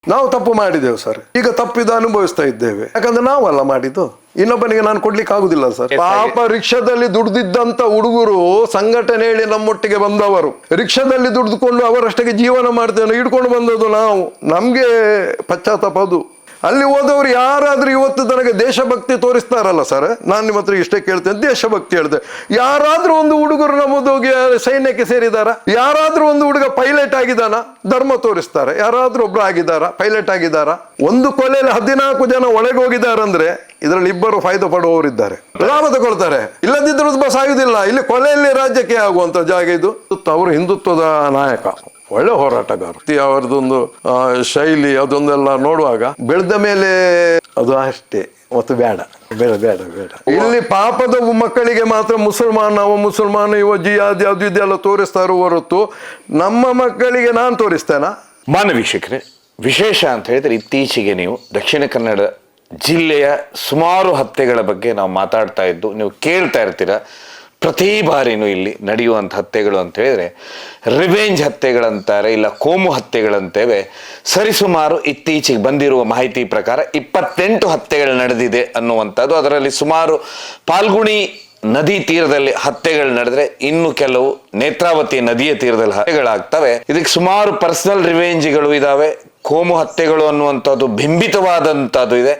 ನಾವು ತಪ್ಪು ಮಾಡಿದೆವು ಸರ್, ಈಗ ತಪ್ಪಿದ ಅನುಭವಿಸ್ತಾ ಇದ್ದೇವೆ. ಯಾಕಂದ್ರೆ ನಾವಲ್ಲ ಮಾಡಿದ್ದು, ಇನ್ನೊಬ್ಬನಿಗೆ ನಾನು ಕೊಡ್ಲಿಕ್ಕೆ ಆಗುದಿಲ್ಲ ಸರ್. ಪಾಪ ರಿಕ್ಷಾದಲ್ಲಿ ದುಡ್ದಿದ್ದಂತ ಹುಡುಗರು ಸಂಘಟನೆ ಹೇಳಿ ನಮ್ಮೊಟ್ಟಿಗೆ ಬಂದವರು, ರಿಕ್ಷಾದಲ್ಲಿ ದುಡ್ದುಕೊಂಡು ಅವರಷ್ಟಕ್ಕೆ ಜೀವನ ಮಾಡ್ತೇವೆ, ಹಿಡ್ಕೊಂಡು ಬಂದದ್ದು ನಾವು. ನಮ್ಗೆ ಪಶ್ಚಾತ್ತಾಪ ಅದು. ಅಲ್ಲಿ ಹೋದವರು ಯಾರಾದ್ರೂ ಇವತ್ತು ತನಗೆ ದೇಶಭಕ್ತಿ ತೋರಿಸ್ತಾರಲ್ಲ ಸರ್, ನಾನು ನಿಮ್ಮ ಹತ್ರ ಇಷ್ಟೇ ಕೇಳ್ತೇನೆ, ದೇಶಭಕ್ತಿ ಹೇಳ್ತೇನೆ. ಯಾರಾದ್ರೂ ಒಂದು ಹುಡುಗರು ನಮ್ಮದು ಸೈನ್ಯಕ್ಕೆ ಸೇರಿದಾರ? ಯಾರಾದ್ರೂ ಒಂದು ಹುಡುಗ ಪೈಲಟ್ ಆಗಿದ್ದಾನ? ಧರ್ಮ ತೋರಿಸ್ತಾರೆ. ಯಾರಾದ್ರೂ ಒಬ್ರು ಆಗಿದ್ದಾರ ಪೈಲಟ್ ಆಗಿದ್ದಾರ? ಒಂದು ಕೊಲೆಯಲ್ಲಿ 14 ಜನ ಒಳಗೆ ಹೋಗಿದ್ದಾರಂದ್ರೆ ಇದರಲ್ಲಿ ಇಬ್ಬರು ಫಾಯ್ದೆ ಪಡುವವರಿದ್ದಾರೆ, ಲಾಭ ತಗೊಳ್ತಾರೆ. ಇಲ್ಲದಿದ್ರೂ ಬಸ್ ಆಗುದಿಲ್ಲ. ಇಲ್ಲಿ ಕೊಲೆಯಲ್ಲಿ ರಾಜ್ಯಕ್ಕೆ ಆಗುವಂತ ಜಾಗ ಇದು. ಅವರು ಹಿಂದುತ್ವದ ನಾಯಕ, ಒಳ್ಳೆ ಹೋರಾಟಗಾರ. ಅವರದೊಂದು ಶೈಲಿ ಅದೊಂದೆಲ್ಲ ನೋಡುವಾಗ ಬೆಳೆದ ಮೇಲೆ ಅದು ಅಷ್ಟೇ, ಮತ್ತು ಬೇಡ ಬೇಡ ಬೇಡ ಬೇಡ. ಇಲ್ಲಿ ಪಾಪದ ಮಕ್ಕಳಿಗೆ ಮಾತ್ರ ಮುಸಲ್ಮಾನ ಇವ ಜಿಯಾದಿ ಅದು ಇದೆಲ್ಲ ತೋರಿಸ್ತಾರೋ ಹೊರತು ನಮ್ಮ ಮಕ್ಕಳಿಗೆ ನಾನು ತೋರಿಸ್ತೇನಾ? ಮಾನ್ಯ ವೀಕ್ಷಕರೇ, ವಿಶೇಷ ಅಂತ ಹೇಳಿದ್ರೆ ಇತ್ತೀಚೆಗೆ ನೀವು ದಕ್ಷಿಣ ಕನ್ನಡ ಜಿಲ್ಲೆಯ ಸುಮಾರು ಹತ್ಯೆಗಳ ಬಗ್ಗೆ ನಾವು ಮಾತಾಡ್ತಾ ಇದ್ದು ನೀವು ಕೇಳ್ತಾ ಇರ್ತೀರ. ಪ್ರತಿ ಬಾರಿನೂ ಇಲ್ಲಿ ನಡೆಯುವಂಥ ಹತ್ಯೆಗಳು ಅಂತ ಹೇಳಿದ್ರೆ ರಿವೆಂಜ್ ಹತ್ಯೆಗಳಂತಾರೆ, ಇಲ್ಲ ಕೋಮು ಹತ್ಯೆಗಳಂತೇವೆ. ಸರಿಸುಮಾರು ಇತ್ತೀಚೆಗೆ ಬಂದಿರುವ ಮಾಹಿತಿ ಪ್ರಕಾರ 28 ಹತ್ಯೆಗಳು ನಡೆದಿದೆ ಅನ್ನುವಂಥದ್ದು. ಅದರಲ್ಲಿ ಸುಮಾರು ಪಾಲ್ಗುಣಿ ನದಿ ತೀರದಲ್ಲಿ ಹತ್ಯೆಗಳು ನಡೆದ್ರೆ ಇನ್ನು ಕೆಲವು ನೇತ್ರಾವತಿ ನದಿಯ ತೀರದಲ್ಲಿ ಹತ್ಯೆಗಳಾಗ್ತವೆ. ಇದಕ್ಕೆ ಸುಮಾರು ಪರ್ಸನಲ್ ರಿವೆಂಜ್ಗಳು ಇದಾವೆ. ಕೋಮು ಹತ್ಯೆಗಳು ಅನ್ನುವಂಥದ್ದು ಬಿಂಬಿತವಾದಂಥದ್ದು ಇದೆ.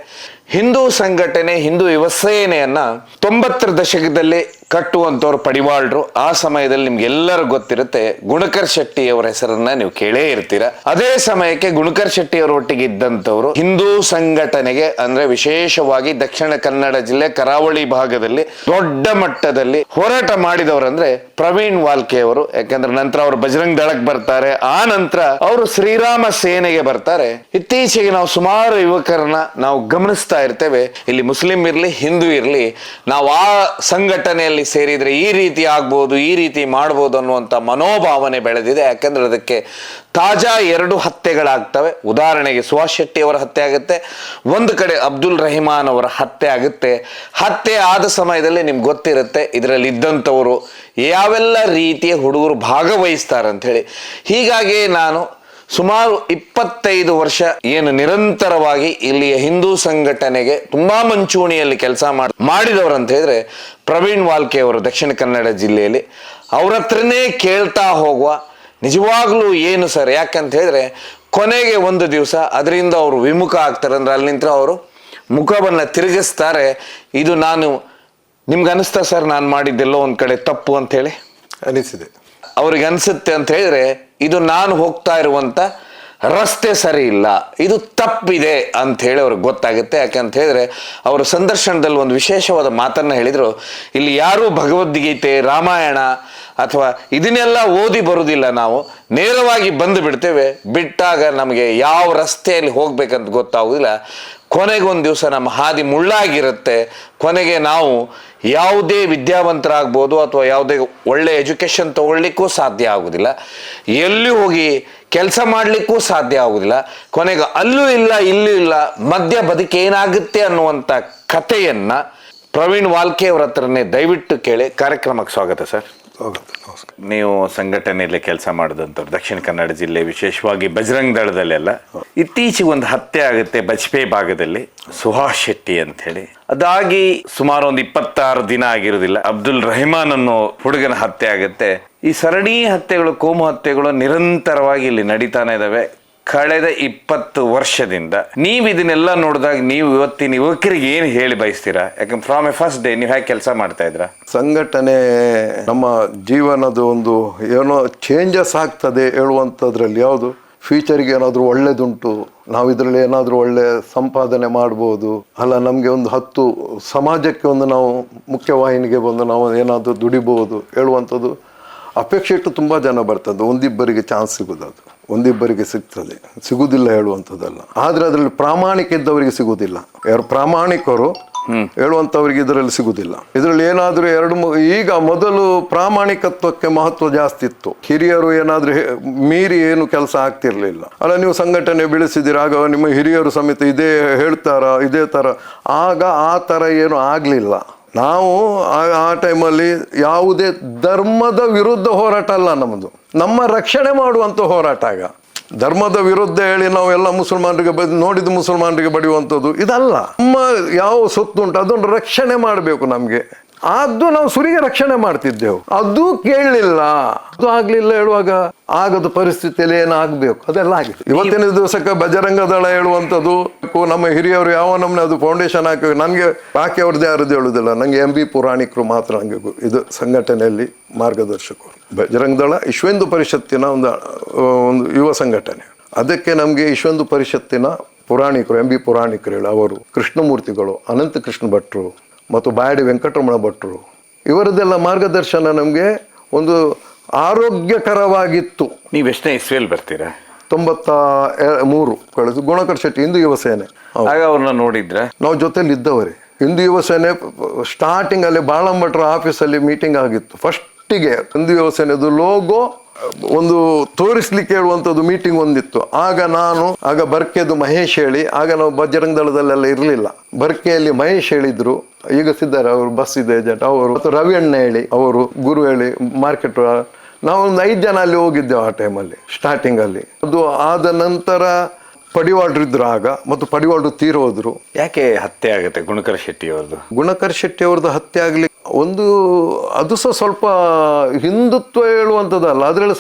ಹಿಂದೂ ಸಂಘಟನೆ, ಹಿಂದೂ ಯುವ ಸೇನೆಯನ್ನ 90ರ ದಶಕದಲ್ಲಿ ಕಟ್ಟುವಂಥವ್ರು ಪಡಿವಾಳ್ರು. ಆ ಸಮಯದಲ್ಲಿ ನಿಮ್ಗೆಲ್ಲರೂ ಗೊತ್ತಿರುತ್ತೆ, ಗುಣಕರ್ ಶೆಟ್ಟಿ ಅವರ ಹೆಸರನ್ನ ನೀವು ಕೇಳೇ ಇರ್ತೀರ. ಅದೇ ಸಮಯಕ್ಕೆ ಗುಣಕರ್ ಶೆಟ್ಟಿ ಅವರ ಒಟ್ಟಿಗೆ ಇದ್ದಂಥವ್ರು ಹಿಂದೂ ಸಂಘಟನೆಗೆ, ಅಂದ್ರೆ ವಿಶೇಷವಾಗಿ ದಕ್ಷಿಣ ಕನ್ನಡ ಜಿಲ್ಲೆ ಕರಾವಳಿ ಭಾಗದಲ್ಲಿ ದೊಡ್ಡ ಮಟ್ಟದಲ್ಲಿ ಹೋರಾಟ ಮಾಡಿದವರಂದ್ರೆ ಪ್ರವೀಣ್ ವಾಲ್ಕೆ ಅವರು. ಯಾಕಂದ್ರೆ ನಂತರ ಅವರು ಬಜರಂಗ್ ದಳಕ್ಕೆ ಬರ್ತಾರೆ, ಆ ನಂತರ ಅವರು ಶ್ರೀರಾಮ ಸೇನೆಗೆ ಬರ್ತಾರೆ. ಇತ್ತೀಚೆಗೆ ನಾವು ಸುಮಾರು ಯುವಕರನ್ನ ನಾವು ಗಮನಿಸ್ತಾ ಇರ್ತೇವೆ. ಇಲ್ಲಿ ಮುಸ್ಲಿಂ ಇರ್ಲಿ ಹಿಂದೂ ಇರ್ಲಿ, ನಾವು ಆ ಸಂಘಟನೆಯಲ್ಲಿ ಸೇರಿದ್ರೆ ಈ ರೀತಿ ಆಗ್ಬೋದು, ಈ ರೀತಿ ಮಾಡ್ಬೋದು ಅನ್ನುವಂಥ ಮನೋಭಾವನೆ ಬೆಳೆದಿದೆ. ಯಾಕಂದ್ರೆ ಅದಕ್ಕೆ ತಾಜಾ 2 ಹತ್ಯೆಗಳಾಗ್ತವೆ. ಉದಾಹರಣೆಗೆ ಸುಹಾಸ್ ಶೆಟ್ಟಿ ಅವರ ಹತ್ಯೆ ಆಗುತ್ತೆ, ಒಂದು ಕಡೆ ಅಬ್ದುಲ್ ರೆಹಮಾನ್ ಅವರ ಹತ್ಯೆ ಆಗುತ್ತೆ. ಹತ್ಯೆ ಆದ ಸಮಯದಲ್ಲಿ ನಿಮ್ಗೆ ಗೊತ್ತಿರುತ್ತೆ ಇದರಲ್ಲಿ ಇದ್ದಂಥವರು ಯಾವೆಲ್ಲ ರೀತಿಯ ಹುಡುಗರು ಭಾಗವಹಿಸ್ತಾರೆ ಅಂತ ಹೇಳಿ. ಹೀಗಾಗಿ ನಾನು ಸುಮಾರು 25 ವರ್ಷ ಏನು ನಿರಂತರವಾಗಿ ಇಲ್ಲಿಯ ಹಿಂದೂ ಸಂಘಟನೆಗೆ ತುಂಬಾ ಮುಂಚೂಣಿಯಲ್ಲಿ ಕೆಲಸ ಮಾಡಿದವರು ಅಂತ ಹೇಳಿದ್ರೆ ಪ್ರವೀಣ್ ವಾಲ್ಕೆ ಅವರು ದಕ್ಷಿಣ ಕನ್ನಡ ಜಿಲ್ಲೆಯಲ್ಲಿ. ಅವ್ರ ಹತ್ರನೇ ಕೇಳ್ತಾ ಹೋಗುವ, ನಿಜವಾಗ್ಲೂ ಏನು ಸರ್, ಯಾಕಂತ ಹೇಳಿದ್ರೆ ಕೊನೆಗೆ ಒಂದು ದಿವಸ ಅದರಿಂದ ಅವರು ವಿಮುಖ ಆಗ್ತಾರೆ. ಅಂದ್ರೆ ಅಲ್ಲಿ ನಿಂತರ ಅವರು ಮುಖವನ್ನ ತಿರುಗಿಸ್ತಾರೆ. ಇದು ನಿಮ್ಗೆ ಅನಿಸ್ತಾ ಸರ್ ನಾನು ಮಾಡಿದ್ದೆಲ್ಲೋ ಒಂದ್ ಕಡೆ ತಪ್ಪು ಅಂತ ಹೇಳಿ ಅನಿಸಿದೆ? ಅವ್ರಿಗೆ ಅನ್ಸುತ್ತೆ ಅಂತ ಹೇಳಿದ್ರೆ ಇದು ನಾನು ಹೋಗ್ತಾ ಇರುವಂತ ರಸ್ತೆ ಸರಿ ಇಲ್ಲ, ಇದು ತಪ್ಪಿದೆ ಅಂತ ಹೇಳಿ ಅವ್ರಿಗೆ ಗೊತ್ತಾಗುತ್ತೆ. ಯಾಕಂತ ಹೇಳಿದ್ರೆ ಅವರು ಸಂದರ್ಶನದಲ್ಲಿ ಒಂದು ವಿಶೇಷವಾದ ಮಾತನ್ನ ಹೇಳಿದ್ರು, ಇಲ್ಲಿ ಯಾರೂ ಭಗವದ್ಗೀತೆ, ರಾಮಾಯಣ ಅಥವಾ ಇದನ್ನೆಲ್ಲ ಓದಿ ಬರುವುದಿಲ್ಲ, ನಾವು ನೇರವಾಗಿ ಬಂದು ಬಿಡ್ತೇವೆ. ಬಿಟ್ಟಾಗ ನಮಗೆ ಯಾವ ರಸ್ತೆಯಲ್ಲಿ ಹೋಗ್ಬೇಕಂತ ಗೊತ್ತಾಗುದಿಲ್ಲ. ಕೊನೆಗೊಂದು ದಿವಸ ನಮ್ಮ ಹಾದಿ ಮುಳ್ಳಾಗಿರುತ್ತೆ. ಕೊನೆಗೆ ನಾವು ಯಾವುದೇ ವಿದ್ಯಾವಂತರಾಗ್ಬೋದು ಅಥವಾ ಯಾವುದೇ ಒಳ್ಳೆ ಎಜುಕೇಶನ್ ತಗೊಳ್ಲಿಕ್ಕೂ ಸಾಧ್ಯ ಆಗುದಿಲ್ಲ, ಎಲ್ಲಿ ಹೋಗಿ ಕೆಲಸ ಮಾಡ್ಲಿಕ್ಕೂ ಸಾಧ್ಯ ಆಗುದಿಲ್ಲ. ಕೊನೆಗೆ ಅಲ್ಲೂ ಇಲ್ಲ ಇಲ್ಲೂ ಇಲ್ಲ, ಮಧ್ಯ ಬದುಕೇನಾಗುತ್ತೆ ಅನ್ನುವಂಥ ಕಥೆಯನ್ನ ಪ್ರವೀಣ್ ವಾಲ್ಕೆ ಅವರ ಹತ್ರನೇ ದಯವಿಟ್ಟು ಕೇಳಿ. ಕಾರ್ಯಕ್ರಮಕ್ಕೆ ಸ್ವಾಗತ ಸರ್. ನೀವು ಸಂಘಟನೆಯಲ್ಲಿ ಕೆಲಸ ಮಾಡಿದಂಥವ್ರು ದಕ್ಷಿಣ ಕನ್ನಡ ಜಿಲ್ಲೆ, ವಿಶೇಷವಾಗಿ ಬಜರಂಗ್ ದಳದಲ್ಲೆಲ್ಲ. ಇತ್ತೀಚೆಗೆ ಒಂದು ಹತ್ಯೆ ಆಗುತ್ತೆ ಬಜ್ಪೆ ಭಾಗದಲ್ಲಿ, ಸುಹಾಸ್ ಶೆಟ್ಟಿ ಅಂತ ಹೇಳಿ. ಅದಾಗಿ ಸುಮಾರು ಒಂದು 26 ದಿನ ಆಗಿರೋದಿಲ್ಲ, ಅಬ್ದುಲ್ ರೆಹಮಾನ್ ಅನ್ನೋ ಹುಡುಗನ ಹತ್ಯೆ ಆಗುತ್ತೆ. ಈ ಸರಣಿ ಹತ್ಯೆಗಳು, ಕೋಮು ಹತ್ಯೆಗಳು ನಿರಂತರವಾಗಿ ಇಲ್ಲಿ ನಡೀತಾನೆ ಇದಾವೆ ಕಳೆದ 20 ವರ್ಷದಿಂದ. ನೀವು ಇದನ್ನೆಲ್ಲ ನೋಡಿದಾಗ ನೀವು ಇವತ್ತಿನ ಯುವಕರಿಗೆ ಏನು ಹೇಳಿ ಬಯಸ್ತೀರಾ? ಯಾಕಂದ್ರೆ ಫ್ರಾಮ್ ಎ ಫಸ್ಟ್ ಡೇ ನೀವು ಹೇಗೆ ಕೆಲಸ ಮಾಡ್ತಾ ಇದ್ರ? ಸಂಘಟನೆ ನಮ್ಮ ಜೀವನದ ಒಂದು ಏನೋ ಚೇಂಜಸ್ ಆಗ್ತದೆ ಹೇಳುವಂಥದ್ರಲ್ಲಿ ಯಾವುದು ಫ್ಯೂಚರ್ಗೆ ಏನಾದರೂ ಒಳ್ಳೇದುಂಟು, ನಾವು ಇದರಲ್ಲಿ ಏನಾದರೂ ಒಳ್ಳೆ ಸಂಪಾದನೆ ಮಾಡ್ಬೋದು, ಅಲ್ಲ ನಮಗೆ ಒಂದು 10 ಸಮಾಜಕ್ಕೆ ಒಂದು ನಾವು ಮುಖ್ಯವಾಹಿನಿಗೆ ಬಂದು ನಾವು ಏನಾದರೂ ದುಡಿಬೋದು ಹೇಳುವಂಥದ್ದು ಅಪೇಕ್ಷೆ ಇಟ್ಟು ತುಂಬ ಜನ ಬರ್ತದೆ. ಒಂದಿಬ್ಬರಿಗೆ ಚಾನ್ಸ್ ಸಿಗೋದು, ಅದು ಒಂದಿಬ್ಬರಿಗೆ ಸಿಗ್ತದೆ, ಸಿಗುವುದಿಲ್ಲ ಹೇಳುವಂಥದ್ದಲ್ಲ. ಆದರೆ ಅದರಲ್ಲಿ ಪ್ರಾಮಾಣಿಕ ಇದ್ದವರಿಗೆ ಸಿಗುವುದಿಲ್ಲ. ಯಾರು ಪ್ರಾಮಾಣಿಕರು ಹೇಳುವಂಥವ್ರಿಗೆ ಇದರಲ್ಲಿ ಸಿಗುವುದಿಲ್ಲ. ಇದರಲ್ಲಿ ಏನಾದರೂ ಈಗ ಮೊದಲು ಪ್ರಾಮಾಣಿಕತ್ವಕ್ಕೆ ಮಹತ್ವ ಜಾಸ್ತಿ ಇತ್ತು. ಹಿರಿಯರು ಏನಾದರೂ ಮೀರಿ ಏನು ಕೆಲಸ ಆಗ್ತಿರ್ಲಿಲ್ಲ. ಅಲ್ಲ, ನೀವು ಸಂಘಟನೆ ಬೆಳೆಸಿದಿರ, ಆಗ ನಿಮ್ಮ ಹಿರಿಯರು ಸಮೇತ ಇದೇ ಇದೇ ಥರ. ಆಗ ಆ ಥರ ಏನು ಆಗಲಿಲ್ಲ. ನಾವು ಆ ಟೈಮಲ್ಲಿ ಯಾವುದೇ ಧರ್ಮದ ವಿರುದ್ಧ ಹೋರಾಟ ಅಲ್ಲ ನಮ್ಮದು, ನಮ್ಮ ರಕ್ಷಣೆ ಮಾಡುವಂಥ ಹೋರಾಟ. ಆಗ ಧರ್ಮದ ವಿರುದ್ಧ ಹೇಳಿ ನಾವು ಎಲ್ಲ ಮುಸಲ್ಮಾನರಿಗೆ ನೋಡಿದ ಮುಸಲ್ಮಾನರಿಗೆ ಬಡಿಯುವಂಥದ್ದು ಇದಲ್ಲ. ನಮ್ಮ ಯಾವ ಸೊತ್ತು ಉಂಟು ಅದನ್ನು ರಕ್ಷಣೆ ಮಾಡಬೇಕು ನಮಗೆ. ಅದು ನಾವು ಸುರಿಗೆ ರಕ್ಷಣೆ ಮಾಡ್ತಿದ್ದೆವು, ಅದು ಕೇಳಲಿಲ್ಲ, ಅದು ಆಗ್ಲಿಲ್ಲ ಹೇಳುವಾಗ ಆಗದ ಪರಿಸ್ಥಿತಿಯಲ್ಲಿ ಏನಾಗಬೇಕು ಅದೆಲ್ಲ ಆಗಿದೆ. ಇವತ್ತಿನ ದಿವಸಕ್ಕೆ ಬಜರಂಗ ದಳ ಹೇಳುವಂಥದ್ದು ನಮ್ಮ ಹಿರಿಯವರು ಯಾವ ನಮ್ಮನೆ ಅದು ಫೌಂಡೇಶನ್ ಹಾಕಿ ನನಗೆ ಬಾಕಿ ಅವ್ರದ್ದು ಯಾರದ್ದು ಹೇಳುವುದಿಲ್ಲ. ನನಗೆ MB ಪುರಾಣಿಕರು ಮಾತ್ರ ನನಗೆ ಇದು ಸಂಘಟನೆಯಲ್ಲಿ ಮಾರ್ಗದರ್ಶಕರು. ಬಜರಂಗ ದಳ ವಿಶ್ವ ಪರಿಷತ್ತಿನ ಒಂದು ಯುವ ಸಂಘಟನೆ. ಅದಕ್ಕೆ ನಮಗೆ ವಿಶ್ವ ಪರಿಷತ್ತಿನ ಪುರಾಣಿಕರು MB ಪುರಾಣಿಕರು ಹೇಳಿ ಅವರು, ಕೃಷ್ಣಮೂರ್ತಿಗಳು, ಅನಂತ ಕೃಷ್ಣ ಭಟ್ರು ಮತ್ತು ಬಾಯಡಿ ವೆಂಕಟರಮಣ ಭಟ್ರು, ಇವರದ್ದೆಲ್ಲ ಮಾರ್ಗದರ್ಶನ ನಮಗೆ ಒಂದು ಆರೋಗ್ಯಕರವಾಗಿತ್ತು. ನೀವು ಎಷ್ಟನೇ ಇಸ್ವಿಯಲ್ಲಿ ಬರ್ತೀರಾ? 93 ಕಳೆದು ಗುಣಕರ್ ಶೆಟ್ಟಿ ಹಿಂದೂ ಯುವ ಸೇನೆ. ಆಗ ಅವ್ರನ್ನ ನೋಡಿದ್ರೆ ನಾವು ಜೊತೆಲಿ ಇದ್ದವರೇ. ಹಿಂದೂ ಯುವ ಸೇನೆ ಸ್ಟಾರ್ಟಿಂಗ್ ಅಲ್ಲಿ ಬಾಳಂಭಟ್ರ ಆಫೀಸಲ್ಲಿ ಮೀಟಿಂಗ್ ಆಗಿತ್ತು. ಫಸ್ಟಿಗೆ ಹಿಂದೂ ಯುವ ಸೇನೆದು ಲೋಗೋ ಒಂದು ತೋರಿಸ್ಲಿಕ್ಕೆ ಹೇಳುವಂಥದ್ದು ಮೀಟಿಂಗ್ ಒಂದಿತ್ತು. ಆಗ ಬರ್ಕೆದು ಮಹೇಶ್ ಹೇಳಿ, ಆಗ ನಾವು ಬಜರಂಗ ದಳದಲ್ಲೆಲ್ಲ ಇರಲಿಲ್ಲ. ಬರ್ಕೆಯಲ್ಲಿ ಮಹೇಶ್ ಹೇಳಿದ್ರು, ಈಗ ಸಿದ್ದಾರೆ ಅವರು ಬಸ್ ಇದೆ ಏಜೆಂಟ್ ಅವರು, ಮತ್ತು ರವಿ ಅಣ್ಣ ಹೇಳಿ ಅವರು, ಗುರು ಹೇಳಿ ಮಾರ್ಕೆಟ್. ನಾವು ಒಂದು 5 ಜನ ಅಲ್ಲಿ ಹೋಗಿದ್ದೆವು ಆ ಟೈಮಲ್ಲಿ ಸ್ಟಾರ್ಟಿಂಗ್ ಅಲ್ಲಿ. ಅದು ಆದ ನಂತರ ಪಡಿವಾಳ್ರು ಇದ್ರು ಆಗ, ಮತ್ತು ಪಡಿವಾಳ್ರು ತೀರೋದ್ರು. ಯಾಕೆ ಹತ್ಯೆ ಆಗುತ್ತೆ ಗುಣಕರ್ ಶೆಟ್ಟಿ ಅವ್ರದ್ದು? ಗುಣಕರ್ ಶೆಟ್ಟಿ ಅವ್ರದ್ದು ಹತ್ಯೆ ಆಗ್ಲಿ ಒಂದು ಅದು ಸಹ ಸ್ವಲ್ಪ ಹಿಂದುತ್ವ ಹೇಳುವಂಥದ್ದಲ್ಲ, ಅದರಲ್ಲಿ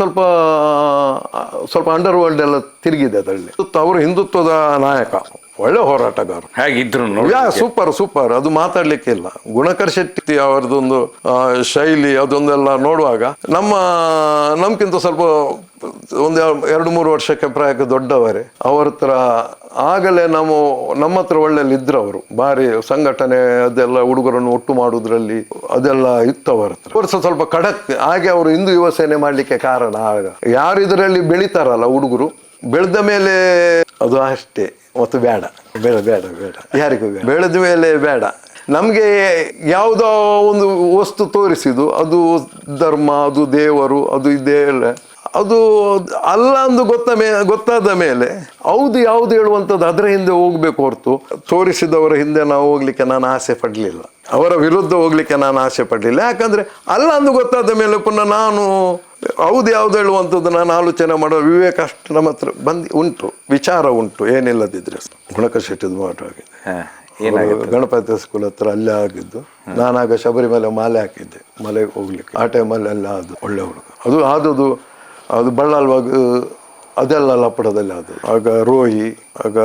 ಸ್ವಲ್ಪ ಅಂಡರ್ ವರ್ಲ್ಡ್ ಎಲ್ಲ ತಿರುಗಿದೆ ಅದರಲ್ಲಿ. ಅವರು ಹಿಂದುತ್ವದ ನಾಯಕ, ಒಳ್ಳೆ ಹೋರಾಟಗಾರ ಹಾಗಿದ್ರು ಸೂಪರ್. ಅದು ಮಾತಾಡ್ಲಿಕ್ಕೆ ಇಲ್ಲ. ಗುಣಕರ್ ಶೆಟ್ಟಿ ಅವರದೊಂದು ಶೈಲಿ ಅದೊಂದೆಲ್ಲ ನೋಡುವಾಗ ನಮ್ಗಿಂತ ಸ್ವಲ್ಪ ಒಂದು 2-3 ವರ್ಷಕ್ಕೆ ಪ್ರಾಯಕ್ಕೆ ದೊಡ್ಡವರೇ. ಅವರ ಹತ್ರ ಆಗಲೇ ನಮ್ಮ ಹತ್ರ ಒಳ್ಳೆಯಲ್ಲಿ ಇದ್ರು ಅವರು. ಭಾರಿ ಸಂಘಟನೆ ಅದೆಲ್ಲ ಹುಡುಗರನ್ನು ಒಟ್ಟು ಮಾಡುವುದ್ರಲ್ಲಿ ಅದೆಲ್ಲ ಇತ್ತು ಅವರ ಹತ್ರ. ಅವರು ಸ್ವಲ್ಪ ಖಡಕ್. ಹಾಗೆ ಅವರು ಹಿಂದೂ ಯುವ ಸೇನೆ ಮಾಡ್ಲಿಕ್ಕೆ ಕಾರಣ ಆಗ ಯಾರು ಇದರಲ್ಲಿ ಬೆಳಿತಾರಲ್ಲ ಹುಡುಗರು, ಬೆಳೆದ ಮೇಲೆ ಅದು ಅಷ್ಟೇ ಮತ್ತು ಬೇಡ ಯಾರಿಗೂ ಬೆಳೆದ ಮೇಲೆ ಬೇಡ. ನಮಗೆ ಯಾವುದೋ ಒಂದು ವಸ್ತು ತೋರಿಸಿದ್ದು ಅದು ಧರ್ಮ, ಅದು ದೇವರು, ಅದು ಇದೇ ಅದು ಅಲ್ಲ ಅಂದು ಗೊತ್ತಾದ ಮೇಲೆ ಹೌದು ಯಾವುದು ಹೇಳುವಂಥದ್ದು ಅದರ ಹಿಂದೆ ಹೋಗ್ಬೇಕು ಹೊರತು ತೋರಿಸಿದವರ ಹಿಂದೆ ನಾವು ಹೋಗ್ಲಿಕ್ಕೆ ನಾನು ಆಸೆ ಪಡಲಿಲ್ಲ, ಅವರ ವಿರುದ್ಧ ಹೋಗ್ಲಿಕ್ಕೆ ನಾನು ಆಸೆ ಪಡಲಿಲ್ಲ. ಯಾಕಂದ್ರೆ ಅಲ್ಲ ಅಂದು ಗೊತ್ತಾದ ಮೇಲೆ ಪುನಃ ನಾನು ಹೌದು ಯಾವ್ದು ಹೇಳುವಂಥದ್ದು ನಾನು ಆಲೋಚನೆ ಮಾಡೋ ವಿವೇಕ ಅಷ್ಟು ನಮ್ಮ ಹತ್ರ ಉಂಟು, ವಿಚಾರ ಉಂಟು, ಏನಿಲ್ಲದಿದ್ರೆ. ಗುಣಕರ್ ಶೆಟ್ಟಿದು ಮಾಡುವಾಗಿದೆ ಗಣಪತಿ ಸ್ಕೂಲ್ ಹತ್ರ ಅಲ್ಲೇ ಆಗಿದ್ದು. ನಾನಾಗ ಶಬರಿಮಲೆ ಮಾಲೆ ಹಾಕಿದ್ದೆ, ಮಲೆಗೆ ಹೋಗ್ಲಿಕ್ಕೆ. ಆ ಟೈಮಲ್ಲಿ ಎಲ್ಲ ಅದು ಒಳ್ಳೆ ಹುಡುಗ. ಅದು ಬಳ್ಳಾಲ್ವಾಗ ಅದೆಲ್ಲ ಲಪಡದಲ್ಲಿ ಅದು. ಆಗ ರೋಹಿ, ಆಗ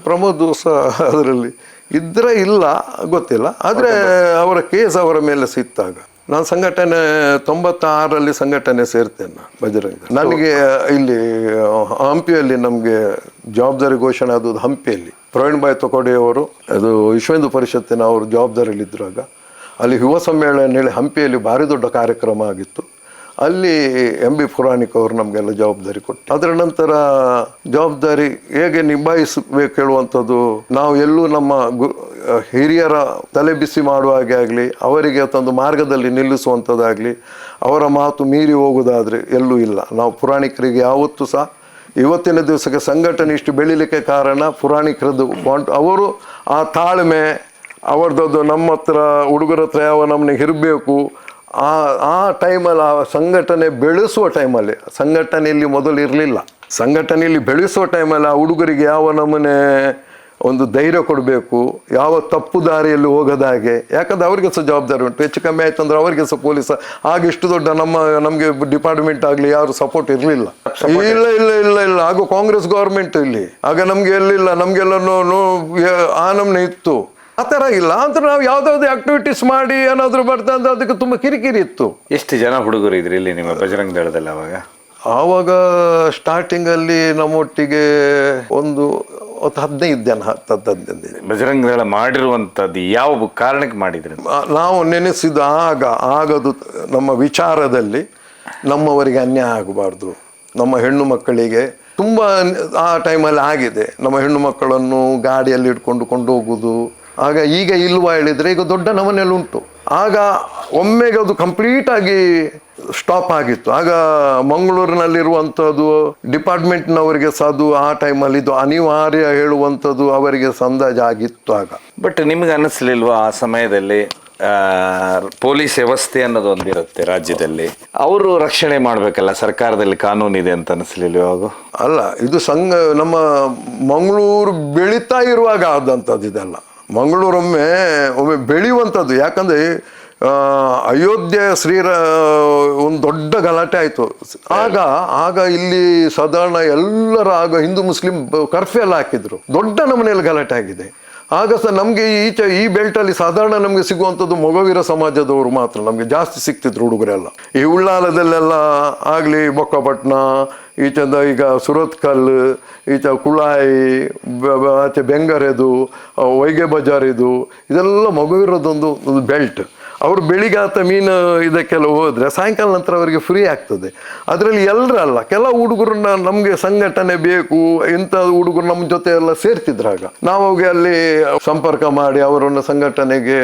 ಪ್ರಮೋದ್ ಸಹ ಅದರಲ್ಲಿ ಇದ್ರೆ ಇಲ್ಲ ಗೊತ್ತಿಲ್ಲ. ಆದರೆ ಅವರ ಕೇಸ್ ಅವರ ಮೇಲೆ ಸಿಕ್ತಾಗ ನಾನು ಸಂಘಟನೆ 96ರಲ್ಲಿ ಸಂಘಟನೆ ಸೇರ್ತೇನೆ ಬಜರಂಗ. ನನಗೆ ಇಲ್ಲಿ ಹಂಪಿಯಲ್ಲಿ ನಮಗೆ ಜವಾಬ್ದಾರಿ ಘೋಷಣೆ ಆದದ್ದು ಹಂಪಿಯಲ್ಲಿ. ಪ್ರವೀಣ್ ಭಾಯ್ ತೊಕೋಡಿಯವರು ಅದು ವಿಶ್ವ ಪರಿಷತ್ತಿನ ಅವರು ಜವಾಬ್ದಾರಿಯಲ್ಲಿದ್ದಾಗ ಅಲ್ಲಿ ಯುವ ಸಮ್ಮೇಳನ ಹೇಳಿ ಹಂಪಿಯಲ್ಲಿ ಭಾರಿ ದೊಡ್ಡ ಕಾರ್ಯಕ್ರಮ ಆಗಿತ್ತು. ಅಲ್ಲಿ MB ಪುರಾಣಿಕ್ ಅವರು ನಮಗೆಲ್ಲ ಜವಾಬ್ದಾರಿ ಕೊಟ್ಟು, ಅದರ ನಂತರ ಜವಾಬ್ದಾರಿ ಹೇಗೆ ನಿಭಾಯಿಸಬೇಕು ಹೇಳುವಂಥದ್ದು ನಾವು ಎಲ್ಲೂ ನಮ್ಮ ಹಿರಿಯರ ತಲೆ ಬಿಸಿ ಮಾಡುವ ಹಾಗೆ ಆಗಲಿ, ಅವರಿಗೆ ತಂದು ಮಾರ್ಗದಲ್ಲಿ ನಿಲ್ಲಿಸುವಂಥದ್ದಾಗಲಿ, ಅವರ ಮಾತು ಮೀರಿ ಹೋಗೋದಾದರೆ ಎಲ್ಲೂ ಇಲ್ಲ. ನಾವು ಪುರಾಣಿಕರಿಗೆ ಯಾವತ್ತೂ ಸಹ ಇವತ್ತಿನ ದಿವಸಕ್ಕೆ ಸಂಘಟನೆ ಇಷ್ಟು ಬೆಳೀಲಿಕ್ಕೆ ಕಾರಣ ಪುರಾಣಿಕರದ್ದು. ಅವರು ಆ ತಾಳ್ಮೆ ಅವ್ರದ್ದು ನಮ್ಮ ಹತ್ರ ಹುಡುಗರ ಹತ್ರ ಯಾವ ನಮ್ಮನೆ ಇರಬೇಕು. ಆ ಟೈಮಲ್ಲಿ ಆ ಸಂಘಟನೆ ಬೆಳೆಸುವ ಟೈಮಲ್ಲಿ, ಸಂಘಟನೆಯಲ್ಲಿ ಮೊದಲು ಇರಲಿಲ್ಲ, ಸಂಘಟನೆಯಲ್ಲಿ ಬೆಳೆಸುವ ಟೈಮಲ್ಲಿ ಆ ಹುಡುಗರಿಗೆ ಯಾವ ನಮೂನೆ ಒಂದು ಧೈರ್ಯ ಕೊಡಬೇಕು, ಯಾವ ತಪ್ಪು ದಾರಿಯಲ್ಲಿ ಹೋಗೋದಾಗೆ. ಯಾಕಂದ್ರೆ ಅವರಿಗೆ ಸಹ ಜವಾಬ್ದಾರಿ ಉಂಟು. ಹೆಚ್ಚು ಕಮ್ಮಿ ಆಯ್ತು ಅಂದ್ರೆ ಅವರಿಗೆ ಸಹ ಪೊಲೀಸ್ ಆಗ ಇಷ್ಟು ದೊಡ್ಡ ನಮಗೆ ಡಿಪಾರ್ಟ್ಮೆಂಟ್ ಆಗಲಿ ಯಾರು ಸಪೋರ್ಟ್ ಇರಲಿಲ್ಲ. ಇಲ್ಲ ಆಗ ಕಾಂಗ್ರೆಸ್ ಗೌರ್ಮೆಂಟ್ ಇಲ್ಲಿ. ಆಗ ನಮ್ಗೆ ಎಲ್ಲಿಲ್ಲ, ನಮ್ಗೆಲ್ಲ ಆ ನಮ್ನೆ ಇತ್ತು. ಆ ಥರ ಇಲ್ಲ ಅಂತ ನಾವು ಯಾವುದಾದ್ರು ಆಕ್ಟಿವಿಟೀಸ್ ಮಾಡಿ ಏನಾದರೂ ಬರ್ತಾ ಅಂದ್ರೆ ಅದಕ್ಕೆ ತುಂಬ ಕಿರಿಕಿರಿ ಇತ್ತು. ಎಷ್ಟು ಜನ ಹುಡುಗರು ಇದ್ರಿ ಇಲ್ಲಿ ನಿಮ್ಮ ಬಜರಂಗ ದಳದಲ್ಲಿ ಆವಾಗ ಸ್ಟಾರ್ಟಿಂಗಲ್ಲಿ ನಮ್ಮೊಟ್ಟಿಗೆ ಒಂದು 15 ಜನ. ಬಜರಂಗ ದಳ ಮಾಡಿರುವಂಥದ್ದು ಯಾವ ಕಾರಣಕ್ಕೆ ಮಾಡಿದ್ರಿ? ನಾವು ನೆನೆಸಿದ ಆಗದು ನಮ್ಮ ವಿಚಾರದಲ್ಲಿ ನಮ್ಮವರಿಗೆ ಅನ್ಯಾಯ ಆಗಬಾರ್ದು, ನಮ್ಮ ಹೆಣ್ಣು ಮಕ್ಕಳಿಗೆ ತುಂಬ ಆ ಟೈಮಲ್ಲಿ ಆಗಿದೆ. ನಮ್ಮ ಹೆಣ್ಣು ಮಕ್ಕಳನ್ನು ಗಾಡಿಯಲ್ಲಿ ಕೊಂಡು ಹೋಗುದು. ಆಗ ಈಗ ಇಲ್ವಾ ಹೇಳಿದರೆ ಈಗ ದೊಡ್ಡ ನಮನೆಯಲ್ಲಿ ಉಂಟು. ಆಗ ಒಮ್ಮೆಗೆ ಅದು ಕಂಪ್ಲೀಟ್ ಆಗಿ ಸ್ಟಾಪ್ ಆಗಿತ್ತು. ಆಗ ಮಂಗಳೂರಿನಲ್ಲಿರುವಂಥದ್ದು ಡಿಪಾರ್ಟ್ಮೆಂಟ್ನವರಿಗೆ ಸಹ ಅದು ಆ ಟೈಮಲ್ಲಿ ಇದು ಅನಿವಾರ್ಯ ಹೇಳುವಂಥದ್ದು ಅವರಿಗೆ ಸಂದಾಜ ಆಗಿತ್ತು ಆಗ. ಬಟ್ ನಿಮ್ಗೆ ಅನ್ನಿಸ್ಲಿಲ್ವಾ ಆ ಸಮಯದಲ್ಲಿ ಪೊಲೀಸ್ ವ್ಯವಸ್ಥೆ ಅನ್ನೋದು ಒಂದಿರುತ್ತೆ ರಾಜ್ಯದಲ್ಲಿ, ಅವರು ರಕ್ಷಣೆ ಮಾಡ್ಬೇಕಲ್ಲ, ಸರ್ಕಾರದಲ್ಲಿ ಕಾನೂನು ಇದೆ ಅಂತ ಅನಿಸ್ಲಿಲ್ಲ ಇವಾಗ? ಅಲ್ಲ, ಇದು ನಮ್ಮ ಮಂಗಳೂರು ಬೆಳೀತಾ ಇರುವಾಗ ಆದಂಥದ್ದು ಇದೆಲ್ಲ. ಮಂಗಳೂರೊಮ್ಮೆ ಬೆಳೆಯುವಂಥದ್ದು. ಯಾಕಂದ್ರೆ ಅಯೋಧ್ಯೆ ಒಂದು ದೊಡ್ಡ ಗಲಾಟೆ ಆಯಿತು. ಆಗ ಇಲ್ಲಿ ಸಾಧಾರಣ ಎಲ್ಲರ ಆಗ ಹಿಂದೂ ಮುಸ್ಲಿಂ ಕರ್ಫ್ಯೂ ಎಲ್ಲ ಹಾಕಿದ್ರು. ದೊಡ್ಡ ನಮನೆಯಲ್ಲಿ ಗಲಾಟೆ ಆಗಿದೆ. ಆಗ ಸಹ ನಮಗೆ ಈ ಬೆಲ್ಟಲ್ಲಿ ಸಾಧಾರಣ ನಮಗೆ ಸಿಗುವಂಥದ್ದು ಮೊಗವೀರ ಸಮಾಜದವರು ಮಾತ್ರ ನಮಗೆ ಜಾಸ್ತಿ ಸಿಗ್ತಿದ್ರು ಹುಡುಗರೆಲ್ಲ. ಈ ಉಳ್ಳಾಲದಲ್ಲೆಲ್ಲ ಆಗಲಿ, ಬೊಕ್ಕಪಟ್ಟಣ, ಈಚೆಂದ ಈಗ ಸುರತ್ಕಲ್, ಈಚೆ ಕುಳಾಯಿ, ಆಚೆ ಬೆಂಗರೆದು, ವೈಗೆ ಬಜಾರ್, ಇದೆಲ್ಲ ಮೊಗವೀರದೊಂದು ಬೆಲ್ಟ್. ಅವರು ಬೆಳಿಗ್ಗೆ ಆತ ಮೀನು ಇದಕ್ಕೆಲ್ಲ ಹೋದರೆ ಸಾಯಂಕಾಲ ನಂತರ ಅವರಿಗೆ ಫ್ರೀ ಆಗ್ತದೆ. ಅದರಲ್ಲಿ ಎಲ್ಲರಲ್ಲ, ಕೆಲ ಹುಡುಗರನ್ನ ನಮಗೆ ಸಂಘಟನೆ ಬೇಕು, ಇಂಥ ಹುಡುಗರು ನಮ್ಮ ಜೊತೆ ಎಲ್ಲ ಸೇರ್ತಿದ್ರಾಗ ನಾವು ಹೋಗಿ ಅಲ್ಲಿ ಸಂಪರ್ಕ ಮಾಡಿ ಅವರನ್ನು ಸಂಘಟನೆಗೆ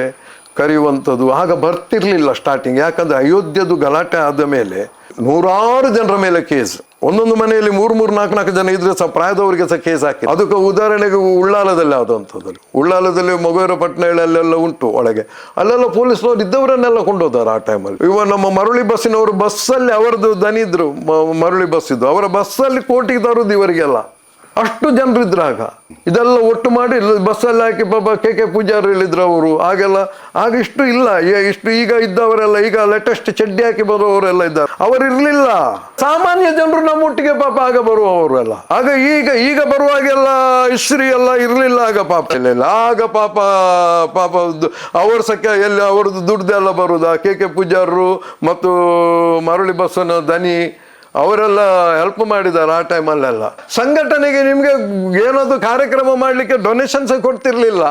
ಕರೆಯುವಂಥದ್ದು. ಆಗ ಬರ್ತಿರ್ಲಿಲ್ಲ ಸ್ಟಾರ್ಟಿಂಗ್. ಯಾಕಂದ್ರೆ ಅಯೋಧ್ಯೆದು ಗಲಾಟೆ ಆದ ಮೇಲೆ 100 ಜನರ ಮೇಲೆ ಕೇಸ್, ಒಂದೊಂದು ಮನೆಯಲ್ಲಿ 3-4 ಜನ ಇದ್ರೆ ಸಹ ಪ್ರಾಯದವರಿಗೆ ಸಹ ಕೇಸ್ ಹಾಕಿ. ಅದಕ್ಕೆ ಉದಾಹರಣೆಗೆ ಉಳ್ಳಾಲದಲ್ಲಿ ಆದಂಥದ್ದಲ್ಲಿ, ಉಳ್ಳಾಲದಲ್ಲಿ ಮೊಗವೀರ ಪಟ್ಟಣಗಳೆಲ್ಲ ಉಂಟು ಒಳಗೆ, ಅಲ್ಲೆಲ್ಲ ಪೊಲೀಸ್ನವ್ರು ಇದ್ದವರನ್ನೆಲ್ಲ ಕೊಂಡೋದಾರ ಆ ಟೈಮಲ್ಲಿ. ಇವ ನಮ್ಮ ಮರಳಿ ಬಸ್ಸಿನವರು ಬಸ್ಸಲ್ಲಿ ಅವರದ್ದು ದನಿ ಇದ್ರು, ಮರಳಿ ಬಸ್ ಇದ್ದು, ಅವರ ಬಸ್ಸಲ್ಲಿ ಕೋಟಿಗೆ ತರುದು ಇವರಿಗೆಲ್ಲ. ಅಷ್ಟು ಜನರು ಇದ್ರಾಗ. ಇದೆಲ್ಲ ಒಟ್ಟು ಮಾಡಿ ಬಸ್ಸಲ್ಲಿ ಹಾಕಿ ಪಾಪ ಕೆ ಪೂಜಾರಿ ಇದ್ರು ಅವರು. ಆಗ ಇಷ್ಟು ಇಲ್ಲ, ಇಷ್ಟು ಈಗ ಇದ್ದವರೆಲ್ಲ ಈಗ ಲೇಟೆಸ್ಟ್ ಚಡ್ಡಿ ಹಾಕಿ ಬರುವವರೆಲ್ಲ ಇದ್ದಾರೆ. ಅವರಿರ್ಲಿಲ್ಲ, ಸಾಮಾನ್ಯ ಜನರು ನಮ್ಮೊಟ್ಟಿಗೆ ಪಾಪ ಆಗ ಬರುವವರು. ಆಗ ಈಗ ಬರುವಾಗೆಲ್ಲ ಇಸ್ತ್ರಿ ಎಲ್ಲ ಇರ್ಲಿಲ್ಲ ಆಗ, ಪಾಪ ಇಲ್ಲ. ಆಗ ಪಾಪ ಅವ್ರ ಸಖ್ಯ ಎಲ್ಲಿ ಅವ್ರದ್ದು ದುಡ್ದೆಲ್ಲ ಬರುದಾ, ಕೆ ಪೂಜಾರರು ಮತ್ತು ಮರಳಿ ಬಸ್ಸನ ದನಿ ಅವರೆಲ್ಲ ಹೆಲ್ಪ್ ಮಾಡಿದ್ದಾರೆ ಆ ಟೈಮಲ್ಲೆಲ್ಲ. ಸಂಘಟನೆಗೆ ನಿಮ್ಗೆ ಏನಾದ್ರು ಕಾರ್ಯಕ್ರಮ ಮಾಡ್ಲಿಕ್ಕೆ ಡೊನೇಷನ್ಸ್ ಕೊಡ್ತಿರ್ಲಿಲ್ಲ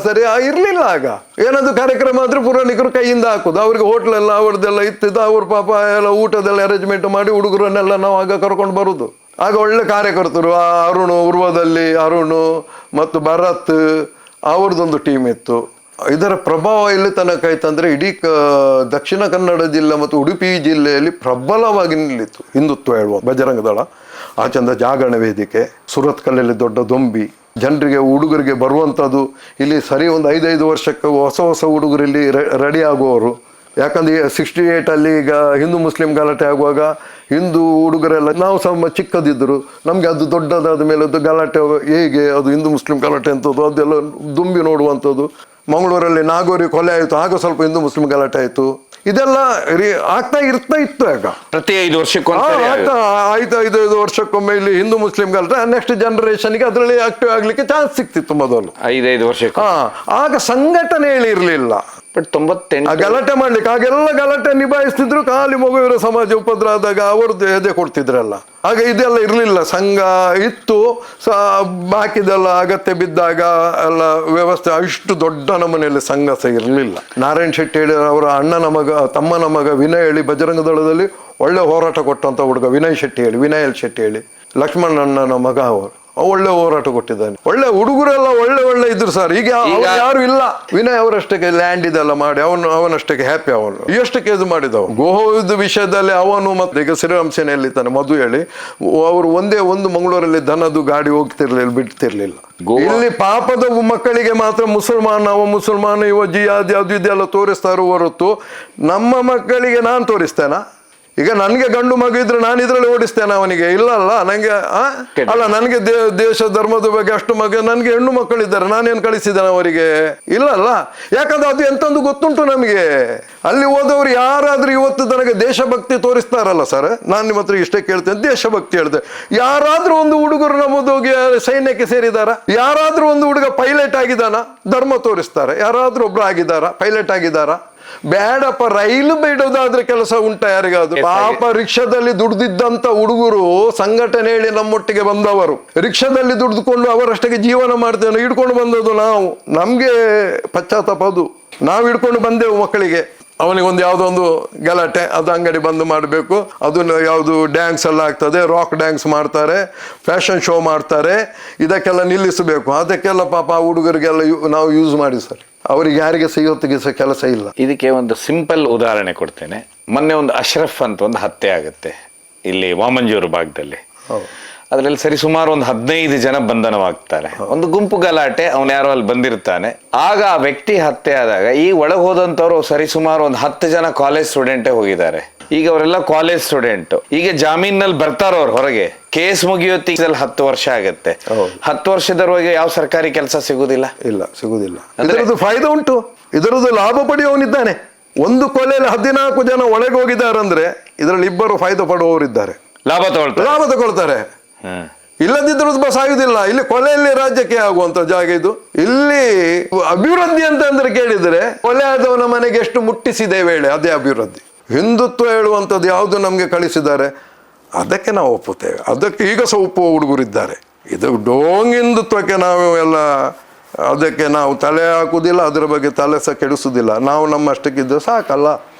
ಸರಿ ಇರ್ಲಿಲ್ಲ. ಆಗ ಏನಾದ್ರು ಕಾರ್ಯಕ್ರಮ ಆದ್ರೂ ಪುರಾಣಿಕರು ಕೈಯಿಂದ ಹಾಕುದು. ಅವ್ರಿಗೆ ಹೋಟ್ಲೆಲ್ಲ ಅವ್ರದ್ದೆಲ್ಲ ಇತ್ತಿದ್ದು, ಅವ್ರ ಪಾಪ ಎಲ್ಲ ಊಟದೆಲ್ಲ ಅರೇಂಜ್ಮೆಂಟ್ ಮಾಡಿ ಹುಡುಗರನ್ನೆಲ್ಲ ನಾವು ಆಗ ಕರ್ಕೊಂಡು ಬರುದು. ಆಗ ಒಳ್ಳೆ ಕಾರ್ಯಕರ್ತರು, ಅರುಣ್ ಉರ್ವದಲ್ಲಿ ಅರುಣ್ ಮತ್ತು ಭರತ್ ಅವ್ರದ್ದೊಂದು ಟೀಮ್ ಇತ್ತು. ಇದರ ಪ್ರಭಾವ ಎಲ್ಲಿ ತನಕ ಆಯ್ತಂದ್ರೆ ಇಡೀ ದಕ್ಷಿಣ ಕನ್ನಡ ಜಿಲ್ಲೆ ಮತ್ತು ಉಡುಪಿ ಜಿಲ್ಲೆಯಲ್ಲಿ ಪ್ರಬಲವಾಗಿ ನಿಲ್ಲಿತ್ತು ಹಿಂದುತ್ವ ಹೇಳುವ ಬಜರಂಗ ದಳ. ಆಚೆಂದ ಜಾಗರಣ ವೇದಿಕೆ, ಸುರತ್ಕಲ್ಲಲ್ಲಿ ದೊಡ್ಡ ದೊಂಬಿ, ಜನರಿಗೆ ಹುಡುಗರಿಗೆ ಬರುವಂಥದ್ದು. ಇಲ್ಲಿ ಸರಿ ಒಂದು 5 ವರ್ಷಕ್ಕೆ ಹೊಸ ಹುಡುಗರು ಇಲ್ಲಿ ರೆಡಿ ಆಗುವವರು. ಯಾಕಂದ್ರೆ 68 ಈಗ ಹಿಂದೂ ಮುಸ್ಲಿಂ ಗಲಾಟೆ ಆಗುವಾಗ ಹಿಂದೂ ಹುಡುಗರೆಲ್ಲ ನಾವು ಸಹ ಚಿಕ್ಕದಿದ್ದರು, ನಮಗೆ ಅದು ದೊಡ್ಡದಾದ ಮೇಲೆ ಅದು ಗಲಾಟೆ ಹೇಗೆ ಅದು ಹಿಂದೂ ಮುಸ್ಲಿಂ ಗಲಾಟೆ ಅಂತದ್ದು ಅದೆಲ್ಲ ದುಂಬಿ ನೋಡುವಂಥದ್ದು. ಮಂಗಳೂರಲ್ಲಿ ನಾಗೋರಿ ಕೊಲೆ ಆಯಿತು, ಆಗ ಸ್ವಲ್ಪ ಹಿಂದೂ ಮುಸ್ಲಿಂ ಗಲಾಟೆ ಆಯಿತು. ಇದೆಲ್ಲ ಆಗ್ತಾ ಇತ್ತು. ಆಗ ಪ್ರತಿ 5 ವರ್ಷಕ್ಕೊಮ್ಮೆ 5 ವರ್ಷಕ್ಕೊಮ್ಮೆ ಇಲ್ಲಿ ಹಿಂದೂ ಮುಸ್ಲಿಂ ಗಲಾಟೆ. ನೆಕ್ಸ್ಟ್ ಜನರೇಷನ್ಗೆ ಅದರಲ್ಲಿ ಆಕ್ಟಿವ್ ಆಗ್ಲಿಕ್ಕೆ ಚಾನ್ಸ್ ಸಿಕ್ತಿತ್ತು ಮೊದಲು 5 ವರ್ಷಕ್ಕೆ. ಆಗ ಸಂಘಟನೆ ಇರಲಿಲ್ಲ. ಬಟ್ 98 ಗಲಾಟೆ ಮಾಡ್ಲಿಕ್ಕೆ ಆಗೆಲ್ಲ ಗಲಾಟೆ ನಿಭಾಯಿಸ್ತಿದ್ರು. ಖಾಲಿ ಮೊಗವೀರ ಸಮಾಜ ಉಪದ್ರ ಆದಾಗ ಅವ್ರದ್ದು ಎದೆ ಕೊಡ್ತಿದ್ರಲ್ಲ. ಆಗ ಇದೆಲ್ಲ ಇರಲಿಲ್ಲ, ಸಂಘ ಇತ್ತು. ಬಾಕಿದೆಲ್ಲ ಅಗತ್ಯ ಬಿದ್ದಾಗ ಎಲ್ಲ ವ್ಯವಸ್ಥೆ. ಇಷ್ಟು ದೊಡ್ಡ ನಮ್ಮನೆಯಲ್ಲಿ ಸಂಘ ಸಹ ಇರಲಿಲ್ಲ. ನಾರಾಯಣ್ ಶೆಟ್ಟಿ ಹೇಳಿ ಅವರ ತಮ್ಮನ ಮಗ ವಿನಯ್ ಹೇಳಿ ಬಜರಂಗ ದಳದಲ್ಲಿ ಒಳ್ಳೆ ಹೋರಾಟ ಕೊಟ್ಟಂತ ಹುಡುಗ ವಿನಯ್ ಎಲ್ ಶೆಟ್ಟಿ ಹೇಳಿ, ಲಕ್ಷ್ಮಣಣ್ಣನ ಮಗ ಅವರು ಒಳ್ಳೆ ಹೋರಾಟ ಕೊಟ್ಟಿದ್ದಾನೆ. ಒಳ್ಳೆ ಹುಡುಗರೆಲ್ಲ ಒಳ್ಳೆ ಇದ್ರು ಸರ್. ಈಗ ಯಾರು ಇಲ್ಲ. ವಿನಯ್ ಅವರಷ್ಟಕ್ಕೆ ಲ್ಯಾಂಡ್ ಇದೆಲ್ಲ ಮಾಡಿ ಅವನಷ್ಟಕ್ಕೆ ಹ್ಯಾಪಿ. ಅವನು ಎಷ್ಟಕ್ಕೆ ಇದು ಮಾಡಿದವ ಗೋವಿದ ವಿಷಯದಲ್ಲಿ ಅವನು. ಮತ್ತೆ ಈಗ ಶ್ರೀರಾಮ್ ಸೇನೆಯಲ್ಲಿ ತಾನೆ ಮಧು ಹೇಳಿ ಅವರು ಒಂದು ಮಂಗಳೂರಲ್ಲಿ ದನದು ಗಾಡಿ ಬಿಡ್ತಿರ್ಲಿಲ್ಲ. ಇಲ್ಲಿ ಪಾಪದ ಮಕ್ಕಳಿಗೆ ಮಾತ್ರ ಮುಸಲ್ಮಾನ ಇವ ಜಿಯಾದಿ ಅದು ಇದೆಲ್ಲ ತೋರಿಸ್ತಾರೋ ಹೊರತು ನಮ್ಮ ಮಕ್ಕಳಿಗೆ ನಾನು ತೋರಿಸ್ತೇನಾ? ಈಗ ನನಗೆ ಗಂಡು ಮಗು ಇದ್ರೆ ನಾನು ಇದ್ರಲ್ಲಿ ಓಡಿಸ್ತೇನೆ ಅವನಿಗೆ? ಇಲ್ಲಲ್ಲ. ನನಗೆ ನನಗೆ ದೇಶ ಧರ್ಮದ ಬಗ್ಗೆ ಅಷ್ಟು ನನಗೆ ಹೆಣ್ಣು ಮಕ್ಕಳಿದ್ದಾರೆ, ನಾನೇನು ಕಳಿಸಿದ್ದೇನೆ ಅವರಿಗೆ? ಇಲ್ಲಲ್ಲ. ಯಾಕಂದ್ರೆ ಅದು ಎಂತಂದು ಗೊತ್ತುಂಟು ನಮಗೆ. ಅಲ್ಲಿ ಹೋದವರು ಯಾರಾದ್ರೂ ಇವತ್ತು ನನಗೆ ದೇಶಭಕ್ತಿ ತೋರಿಸ್ತಾರಲ್ಲ ಸರ್, ನಾನು ನಿಮ್ಮ ಹತ್ರ ಇಷ್ಟೇ ಕೇಳ್ತೇನೆ, ದೇಶಭಕ್ತಿ ಹೇಳ್ದೆ. ಯಾರಾದ್ರೂ ಒಂದು ಹುಡುಗರು ನಮ್ಮದು ಹೋಗಿ ಸೈನ್ಯಕ್ಕೆ ಸೇರಿದಾರ? ಯಾರಾದ್ರೂ ಒಂದು ಹುಡುಗ ಪೈಲಟ್ ಆಗಿದ್ದಾನ? ಧರ್ಮ ತೋರಿಸ್ತಾರೆ. ಯಾರಾದ್ರೂ ಒಬ್ರು ಆಗಿದ್ದಾರ ಪೈಲಟ್ ಆಗಿದ್ದಾರ? ಬೇಡಪ್ಪ. ರೈಲು ಬಿಡೋದಾದ್ರೆ ಕೆಲಸ ಉಂಟ ಯಾರಿಗಾದ್ರು? ಪಾಪ ರಿಕ್ಷಾದಲ್ಲಿ ದುಡ್ದಿದ್ದಂತ ಹುಡುಗರು ಸಂಘಟನೆ ಹೇಳಿ ನಮ್ಮೊಟ್ಟಿಗೆ ಬಂದವರು, ರಿಕ್ಷಾದಲ್ಲಿ ದುಡ್ದುಕೊಂಡು ಅವರಷ್ಟಕ್ಕೆ ಜೀವನ ಮಾಡ್ತೇವೆ. ಹಿಡ್ಕೊಂಡು ಬಂದದ್ದು ನಾವು. ನಮ್ಗೆ ಪಶ್ಚಾತ್ತಾಪ ಅದು. ನಾವು ಹಿಡ್ಕೊಂಡು ಬಂದೆವು ಮಕ್ಕಳಿಗೆ. ಅವನಿಗೊಂದು ಯಾವುದೋ ಒಂದು ಗಲಾಟೆ, ಅದು ಅಂಗಡಿ ಬಂದ್ ಮಾಡಬೇಕು, ಅದನ್ನು ಯಾವುದು ಡ್ಯಾನ್ಸ್ ಎಲ್ಲ ಆಗ್ತದೆ, ರಾಕ್ ಡ್ಯಾನ್ಸ್ ಮಾಡ್ತಾರೆ, ಫ್ಯಾಷನ್ ಶೋ ಮಾಡ್ತಾರೆ, ಇದಕ್ಕೆಲ್ಲ ನಿಲ್ಲಿಸಬೇಕು. ಅದಕ್ಕೆಲ್ಲ ಪಾಪ ಆ ಹುಡುಗರಿಗೆಲ್ಲ ನಾವು ಯೂಸ್ ಮಾಡಿ ಸರ್. ಅವರಿಗೆ ಯಾರಿಗೆ ಇವತ್ತಿಗೆ ಸಹ ಕೆಲಸ ಇಲ್ಲ. ಇದಕ್ಕೆ ಒಂದು ಸಿಂಪಲ್ ಉದಾಹರಣೆ ಕೊಡ್ತೇನೆ. ಮೊನ್ನೆ ಒಂದು ಅಶ್ರಫ್ ಅಂತ ಒಂದು ಹತ್ಯೆ ಆಗುತ್ತೆ ಇಲ್ಲಿ ವಾಮಂಜೂರು ಭಾಗದಲ್ಲಿ. ಅದರಲ್ಲಿ ಸರಿಸುಮಾರು ಒಂದು 15 ಜನ ಬಂಧನವಾಗ್ತಾರೆ. ಒಂದು ಗುಂಪು ಗಲಾಟೆ, ಅವನು ಯಾರೋ ಅಲ್ಲಿ ಬಂದಿರ್ತಾನೆ. ಆಗ ಆ ವ್ಯಕ್ತಿ ಹತ್ಯೆ ಆದಾಗ ಈ ಒಳಗೆ ಹೋದಂತವ್ರು ಸರಿಸುಮಾರು ಒಂದು 10 ಜನ ಕಾಲೇಜ್ ಸ್ಟೂಡೆಂಟೇ ಹೋಗಿದ್ದಾರೆ. ಈಗ ಅವರೆಲ್ಲ ಕಾಲೇಜ್ ಸ್ಟೂಡೆಂಟ್. ಈಗ ಜಾಮೀನಲ್ಲಿ ಬರ್ತಾರೋ ಅವ್ರು ಹೊರಗೆ, ಕೇಸ್ ಮುಗಿಯೋತ್ತಿಗೆ 10 ವರ್ಷ ಆಗತ್ತೆ. 10 ವರ್ಷದವರೆಗೆ ಯಾವ ಸರ್ಕಾರಿ ಕೆಲಸ ಸಿಗುದಿಲ್ಲ. ಇಲ್ಲ, ಸಿಗುದಿಲ್ಲ. ಇದರದ್ದು ಫಾಯ್ದೆ ಉಂಟು, ಇದರದ್ದು ಲಾಭ ಪಡೆಯುವವನಿದ್ದಾನೆ. ಒಂದು ಕೊಲೆಯಲ್ಲಿ 14 ಜನ ಒಳಗೆ ಹೋಗಿದ್ದಾರಂದ್ರೆ ಇದರಲ್ಲಿ 2 ಫಾಯ್ದೆ ಪಡುವವರಿದ್ದಾರೆ, ಲಾಭ ತಗೊಳ್ತಾರೆ. ಇಲ್ಲದಿದ್ರೂ ಸಾಯುವುದಿಲ್ಲ. ಇಲ್ಲಿ ಕೊಲೆಯಲ್ಲಿ ರಾಜ್ಯಕ್ಕೆ ಆಗುವಂತ ಜಾಗ ಇದು. ಇಲ್ಲಿ ಅಭಿವೃದ್ಧಿ ಅಂತಂದ್ರೆ ಕೇಳಿದ್ರೆ ಕೊಲೆ ಆದವನ ಮನೆಗೆ ಎಷ್ಟು ಮುಟ್ಟಿಸಿದೆ ವೇಳೆ, ಅದೇ ಅಭಿವೃದ್ಧಿ. ಹಿಂದುತ್ವ ಹೇಳುವಂಥದ್ದು ಯಾವುದು ನಮಗೆ ಕಳಿಸಿದ್ದಾರೆ ಅದಕ್ಕೆ ನಾವು ಒಪ್ಪುತ್ತೇವೆ. ಅದಕ್ಕೆ ಈಗ ಸಹ ಒಪ್ಪುವ ಹುಡುಗರಿದ್ದಾರೆ. ಇದು ಡೋಂಗ್ ಹಿಂದುತ್ವಕ್ಕೆ ನಾವು ಎಲ್ಲ ಅದಕ್ಕೆ ನಾವು ತಲೆ ಹಾಕುವುದಿಲ್ಲ, ಅದರ ಬಗ್ಗೆ ತಲೆ ಸಹ ಕೆಡಿಸುವುದಿಲ್ಲ. ನಾವು ನಮ್ಮಷ್ಟಕ್ಕಿದ್ದು ಸಾಕಲ್ಲ.